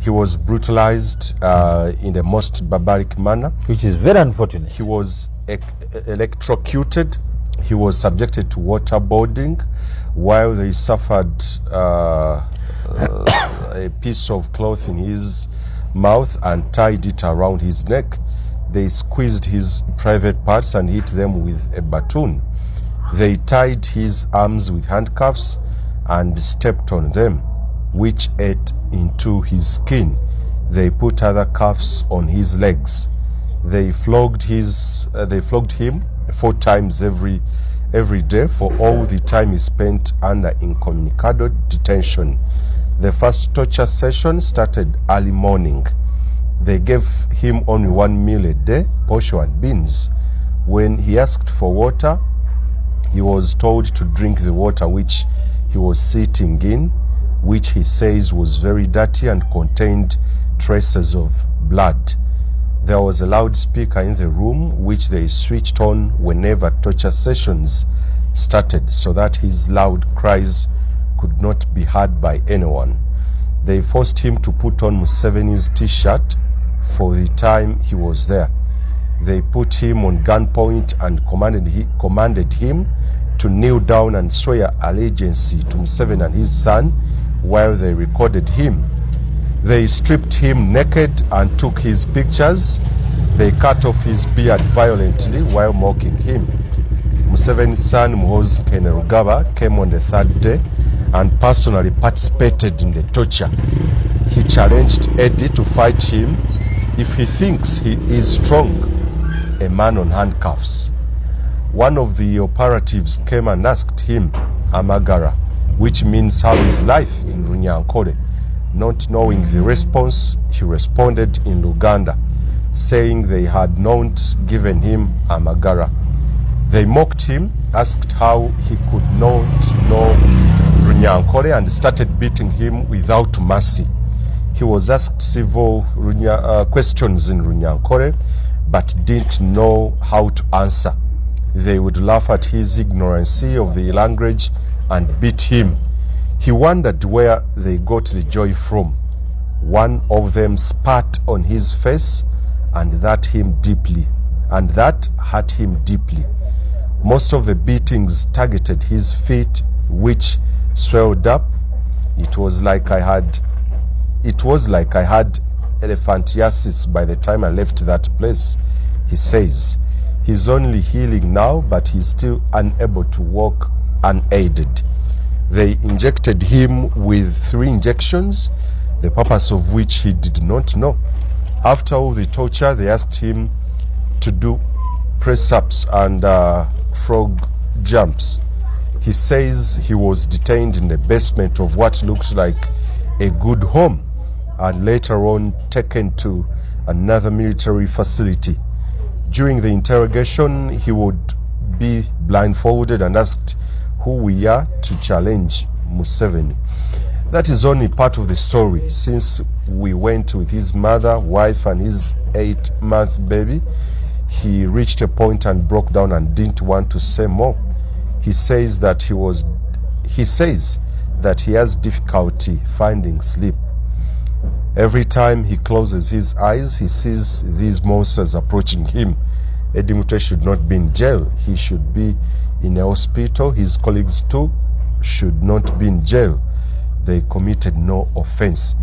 He was brutalized in the most barbaric manner. Which is very unfortunate. He was electrocuted. He was subjected to waterboarding while they suffered a piece of cloth in his mouth and tied it around his neck. They squeezed his private parts and hit them with a baton. They tied his arms with handcuffs and stepped on them, which ate into his skin. They put other cuffs on his legs. They flogged him 4 times every day for all the time he spent under incommunicado detention. The first torture session started early morning. They gave him only 1 meal a day, posho and beans. When he asked for water, he was told to drink the water which he was sitting in, which he says was very dirty and contained traces of blood. There was a loudspeaker in the room which they switched on whenever torture sessions started so that his loud cries could not be heard by anyone. They forced him to put on Museveni's t-shirt for the time he was there. They put him on gunpoint and commanded him to kneel down and swear allegiance to Museveni and his son while they recorded him. They stripped him naked and took his pictures. They cut off his beard violently while mocking him. Museveni's son, Muhoozi Kainerugaba, came on the 3rd day and personally participated in the torture. He challenged Eddie to fight him if he thinks he is strong, a man on handcuffs. One of the operatives came and asked him amagara, which means how is life in Runyankore. Not knowing the response, he responded in Luganda, saying they had not given him amagara. They mocked him, asked how he could not know Runyankore, and started beating him without mercy. He was asked several questions in Runyankore, but didn't know how to answer. They would laugh at his ignorance of the language and beat him. He wondered where they got the joy from. One of them spat on his face, and that hurt him deeply. Most of the beatings targeted his feet, which swelled up. It was like I had elephantiasis by the time I left that place, he says. He's only healing now, but he's still unable to walk unaided. They injected him with 3 injections, the purpose of which he did not know. After all the torture, they asked him to do press-ups and frog jumps. He says he was detained in the basement of what looked like a good home and later on taken to another military facility. During the interrogation, he would be blindfolded and asked who we are to challenge Museveni. That is only part of the story. Since we went with his mother, wife, and his 8-month baby, he reached a point and broke down and didn't want to say more. He says that he has difficulty finding sleep. Every time he closes his eyes, he sees these monsters approaching him. Eddie Mutwe should not be in jail. He should be in a hospital. His colleagues too should not be in jail. They committed no offense.